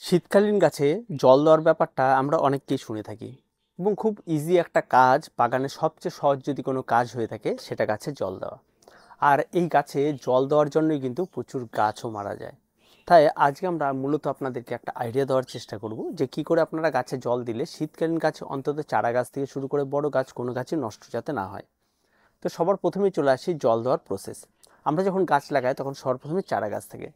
শীতকালীন গাছে জল দেওয়ার ব্যাপারটা আমরা অনেককেই শুনে থাকি এবং খুব ইজি একটা কাজ। বাগানের সবচেয়ে সহজ যদি কোনো কাজ হয়ে থাকে সেটা গাছে জল দেওয়া। আর এই গাছে জল দেওয়ার জন্যই কিন্তু প্রচুর গাছও মারা যায়। তাই আজকে আমরা মূলত আপনাদেরকে একটা আইডিয়া দেওয়ার চেষ্টা করব যে কি করে আপনারা গাছে জল দিলে শীতকালীন গাছে অন্তত চারা গাছ থেকে শুরু করে বড় গাছ কোনো গাছই নষ্ট যাতে না হয়। তো সবার প্রথমেই চলে আসি জল দেওয়ার প্রসেস। আমরা যখন গাছ লাগাই তখন সর্বপ্রথমে চারা গাছ থেকে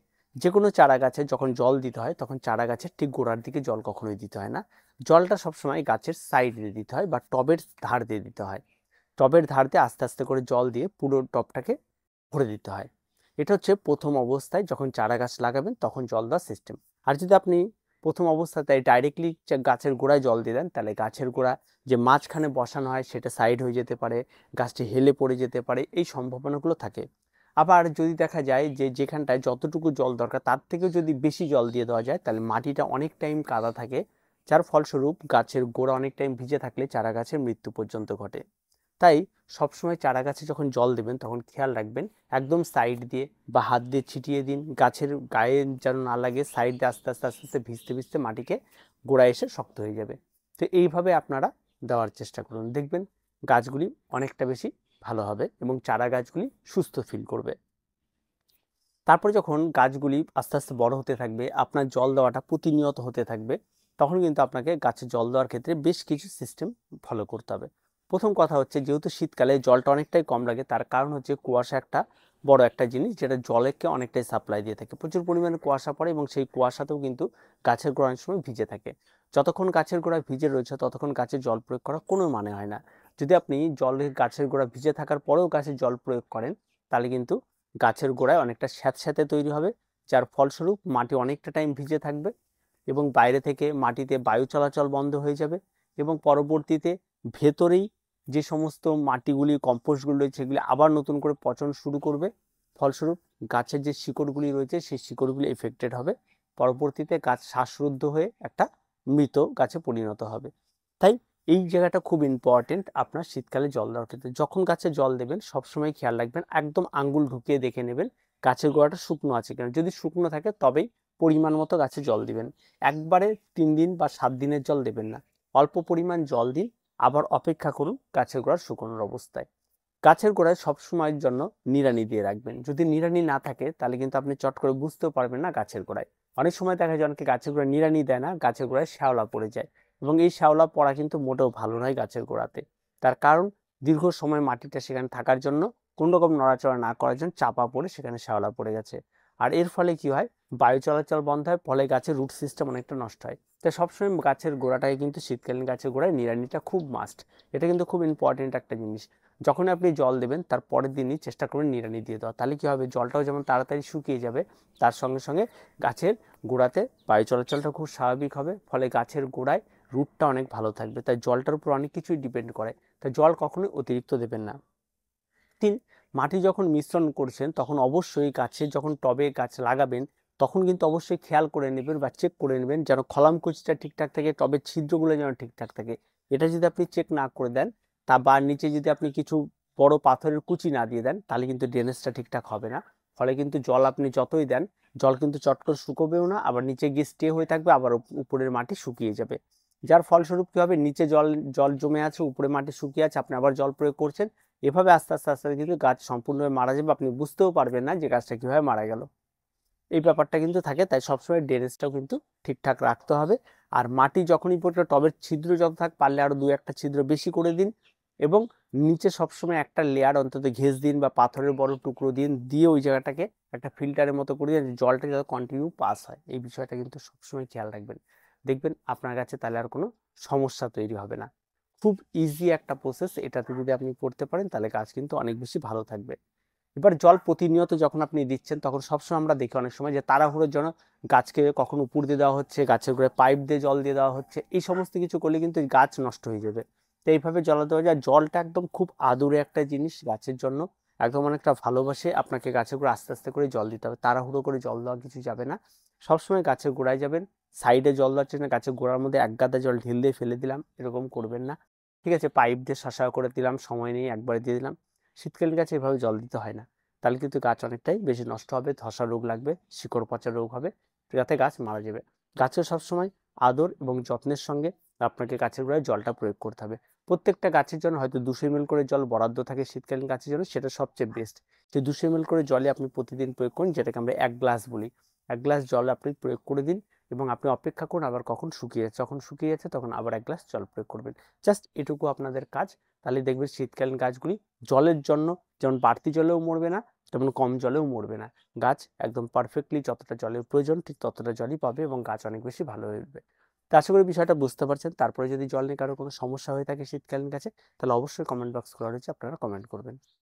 যে কোনো চারা গাছে যখন জল দিতে হয় তখন চারা গাছের ঠিক গোড়ার দিকে জল কখনোই দিতে হয় না। জলটা সবসময় গাছের সাইডে দিতে হয় বা টবের ধার দিয়ে দিতে হয়। টবের ধার দিয়ে আস্তে আস্তে করে জল দিয়ে পুরো টবটাকে ভরে দিতে হয়। এটা হচ্ছে প্রথম অবস্থায় যখন চারা গাছ লাগাবেন তখন জল দেওয়ার সিস্টেম। আর যদি আপনি প্রথম অবস্থাতে ডাইরেক্টলি গাছের গোড়ায় জল দিয়ে দেন তাহলে গাছের গোড়া যে মাঝখানে বসানো হয় সেটা সাইড হয়ে যেতে পারে, গাছটি হেলে পড়ে যেতে পারে, এই সম্ভাবনাগুলো থাকে। আবার যদি দেখা যায় যে যেখানটায় যতটুকু জল দরকার তার থেকেও যদি বেশি জল দিয়ে দেওয়া যায় তাহলে মাটিটা অনেক টাইম কাদা থাকে, যার ফলস্বরূপ গাছের গোড়া অনেক টাইম ভিজে থাকলে চারা গাছের মৃত্যু পর্যন্ত ঘটে। তাই সবসময় চারা গাছে যখন জল দেবেন তখন খেয়াল রাখবেন একদম সাইড দিয়ে বা হাত দিয়ে ছিটিয়ে দিন, গাছের গায়ে যেন না লাগে। সাইড দিয়ে আস্তে আস্তে আস্তে আস্তে ভিজতে ভিজতে মাটিকে গোড়ায় এসে শক্ত হয়ে যাবে। তো এইভাবে আপনারা দেওয়ার চেষ্টা করুন, দেখবেন গাছগুলি অনেকটা বেশি ভালো হবে এবং চারা গাছগুলি সুস্থ ফিল করবে। তারপরে যখন গাছগুলি আস্তে আস্তে বড় হতে থাকবে, আপনার জল দেওয়াটা প্রতিনিয়ত হতে থাকবে, তখন কিন্তু আপনাকে গাছে জল দেওয়ার ক্ষেত্রে বেশ কিছু সিস্টেম ফলো করতে হবে। প্রথম কথা হচ্ছে, যেহেতু শীতকালে জলটা অনেকটাই কম লাগে, তার কারণ হচ্ছে কুয়াশা একটা বড় একটা জিনিস যেটা জলকে অনেকটাই সাপ্লাই দিয়ে থাকে। প্রচুর পরিমাণে কুয়াশা পড়ে এবং সেই কুয়াশাতেও কিন্তু গাছের গোড়া অনেক সময় ভিজে থাকে। যতক্ষণ গাছের গোড়া ভিজে রয়েছে ততক্ষণ গাছে জল প্রয়োগ করার কোনো মানে হয় না। যদি আপনি জলের গাছের গোড়া ভিজে থাকার পরেও গাছে জল প্রয়োগ করেন তাহলে কিন্তু গাছের গোড়ায় অনেকটা স্যাঁতস্যাঁতে তৈরি হবে, যার ফলস্বরূপ মাটি অনেকটা টাইম ভিজে থাকবে এবং বাইরে থেকে মাটিতে বায়ু চলাচল বন্ধ হয়ে যাবে এবং পরবর্তীতে ভেতরেই যে সমস্ত মাটিগুলি কম্পোস্টগুলো রয়েছে সেগুলি আবার নতুন করে পচন শুরু করবে। ফলস্বরূপ গাছের যে শিকড়গুলি রয়েছে সেই শিকড়গুলি এফেক্টেড হবে, পরবর্তীতে গাছ শ্বাসরুদ্ধ হয়ে একটা মৃত গাছে পরিণত হবে। তাই এই জায়গাটা খুব ইম্পর্টেন্ট আপনার শীতকালে জল দেওয়ার ক্ষেত্রে। যখন গাছে জল দেবেন সবসময় খেয়াল রাখবেন একদম আঙ্গুল ঢুকিয়ে দেখে নেবেন গাছের গোড়াটা শুকনো আছে কিনা। যদি শুকনো থাকে তবেই পরিমাণ মতো গাছে জল দিবেন। একবারে 3 দিন বা 7 দিনের জল দেবেন না, অল্প পরিমাণ জল দিন, আবার অপেক্ষা করুন গাছের গোড়ার শুকনোর অবস্থায়। গাছের গোড়ায় সবসময়ের জন্য নিড়ানি দিয়ে রাখবেন। যদি নিড়ানি না থাকে তাহলে কিন্তু আপনি চট করে বুঝতেও পারবেন না গাছের গোড়ায়। অনেক সময় দেখা যায় অনেকে গাছের গোড়ায় নিড়ানি দেয় না, গাছের গোড়ায় শ্যাওলা পড়ে যায় এবং এই শ্যাওলা পড়া কিন্তু মোটেও ভালো নয় গাছের গোড়াতে। তার কারণ দীর্ঘ সময় মাটিটা সেখানে থাকার জন্য কোনো রকম নড়াচড়া না করার জন্য চাপা পড়ে সেখানে শ্যাওলা পড়ে গেছে। আর এর ফলে কি হয়, বায়ু চলাচল বন্ধ হয়, ফলে গাছের রুট সিস্টেম অনেকটা নষ্ট হয়। তাই সবসময় গাছের গোড়াটায় কিন্তু শীতকালীন গাছের গোড়ায় নিড়ানিটা খুব মাস্ট। এটা কিন্তু খুব ইম্পর্টেন্ট একটা জিনিস। যখন আপনি জল দেবেন তার পরের দিনই চেষ্টা করবেন নিড়ানি দিয়ে দেওয়া, তাহলে কি হবে, জলটাও যেমন তাড়াতাড়ি শুকিয়ে যাবে, তার সঙ্গে সঙ্গে গাছের গোড়াতে বায়ু চলাচলটা খুব স্বাভাবিক হবে, ফলে গাছের গোড়ায় রুটটা অনেক ভালো থাকবে। তাই জলটার উপর অনেক কিছুই ডিপেন্ড করে। তাই জল কখনোই অতিরিক্ত দেবেন না। 3, মাটি যখন মিশ্রণ করছেন তখন অবশ্যই গাছে যখন টবে গাছ লাগাবেন তখন কিন্তু অবশ্যই খেয়াল করে নেবেন বা চেক করে নেবেন যেন খলামকুচিটা ঠিকঠাক থাকে, টবের ছিদ্রগুলো যেন ঠিকঠাক থাকে। এটা যদি আপনি চেক না করে দেন তা বা নিচে যদি আপনি কিছু বড় পাথরের কুচি না দিয়ে দেন তাহলে কিন্তু ড্রেনেজটা ঠিকঠাক হবে না। ফলে কিন্তু জল আপনি যতই দেন জল কিন্তু চট করে শুকোবেও না, আবার নিচে গিয়ে স্টে হয়ে থাকবে, আবার উপরের মাটি শুকিয়ে যাবে। যার ফলস্বরূপ কি হবে, নিচে জল জল জমে আছে, উপরে মাটি শুকিয়ে আছে, আপনি আবার জল প্রয়োগ করছেন, এভাবে আস্তে আস্তে আস্তে আস্তে কিন্তু গাছ সম্পূর্ণভাবে মারা যাবে, আপনি বুঝতেও পারবেন না যে গাছটা কিভাবে মারা গেল। এই ব্যাপারটা কিন্তু থাকে। তাই সবসময় ড্রেনেজটাও কিন্তু ঠিকঠাক রাখতে হবে। আর মাটি যখনই পড়বে টবের ছিদ্র যত থাক পারলে আরো 2-1টা ছিদ্র বেশি করে দিন এবং নিচে সবসময় একটা লেয়ার অন্তত ঘেঁষ দিন বা পাথরের বড় টুকরো দিন, দিয়ে ওই জায়গাটাকে একটা ফিল্টারের মতো করে দিন, জলটা যাতে কন্টিনিউ পাস হয়। এই বিষয়টা কিন্তু সবসময় খেয়াল রাখবেন, দেখবেন আপনার কাছে তাহলে আর কোনো সমস্যা তৈরি হবে না। খুব ইজি একটা প্রসেস, এটাতে যদি আপনি করতে পারেন তাহলে গাছ কিন্তু অনেক বেশি ভালো থাকবে। এবার জল প্রতিনিয়ত যখন আপনি দিচ্ছেন তখন সবসময় আমরা দেখি অনেক সময় যে তাড়াহুড়োর জন্য গাছকে কখন উপর দিয়ে দেওয়া হচ্ছে, গাছের গোড়ায় পাইপ দিয়ে জল দিয়ে দেওয়া হচ্ছে, এই সমস্ত কিছু করলে কিন্তু গাছ নষ্ট হয়ে যাবে। তো এইভাবে জল দেওয়া যায়, জলটা একদম খুব আদুরে একটা জিনিস গাছের জন্য, একদম অনেকটা ভালোবাসে আপনাকে গাছের গোড়া আস্তে আস্তে করে জল দিতে হবে, তাড়াহুড়ো করে জল দেওয়া কিছু যাবে না। সবসময় গাছের গোড়ায় যাবেন, সাইডে জল দেওয়ার না গাছের গোড়ার মধ্যে এক গাদা জল ঢিল দিয়ে ফেলে দিলাম, এরকম করবেন না। ঠিক আছে, পাইপ দিয়ে শাসা করে দিলাম, সময় নিয়ে একবারে দিয়ে দিলাম। শীতকালীন গাছে এভাবে জল দিতে হয় না, তাহলে কিন্তু গাছ অনেকটাই বেশি নষ্ট হবে, ধসা রোগ লাগবে, শিকড় পচা রোগ হবে, যাতে গাছ মারা যাবে। গাছেও সবসময় আদর এবং যত্নের সঙ্গে আপনাকে গাছের গোড়ায় জলটা প্রয়োগ করতে হবে। প্রত্যেকটা গাছের জন্য হয়তো 200 ml করে জল বরাদ্দ থাকে শীতকালীন গাছের জন্য, সেটা সবচেয়ে বেস্ট। যে 200 ml করে জলে আপনি প্রতিদিন প্রয়োগ করুন, যেটাকে আমরা 1 গ্লাস বলি। 1 গ্লাস জল আপনি প্রয়োগ করে দিন এবং আপনি অপেক্ষা করুন আবার কখন শুকিয়ে যাচ্ছে, যখন শুকিয়ে যাচ্ছে তখন আবার 1 গ্লাস জল প্রয়োগ করবেন। জাস্ট এটুকু আপনাদের কাজ। তাহলে দেখবেন শীতকালীন গাছগুলি জলের জন্য যেমন বাড়তি জলেও মরবে না, তেমন কম জলেও মরবে না। গাছ একদম পারফেক্টলি যতটা জলের প্রয়োজন ঠিক ততটা জলই পাবে এবং গাছ অনেক বেশি ভালো হয়ে উঠবে। তো আশা করি বিষয়টা বুঝতে পারছেন। তারপরে যদি জল নিয়ে কারো কোনো সমস্যা হয়ে থাকে শীতকালীন গাছে, তাহলে অবশ্যই কমেন্ট বক্স খোলা রয়েছে, আপনারা কমেন্ট করবেন।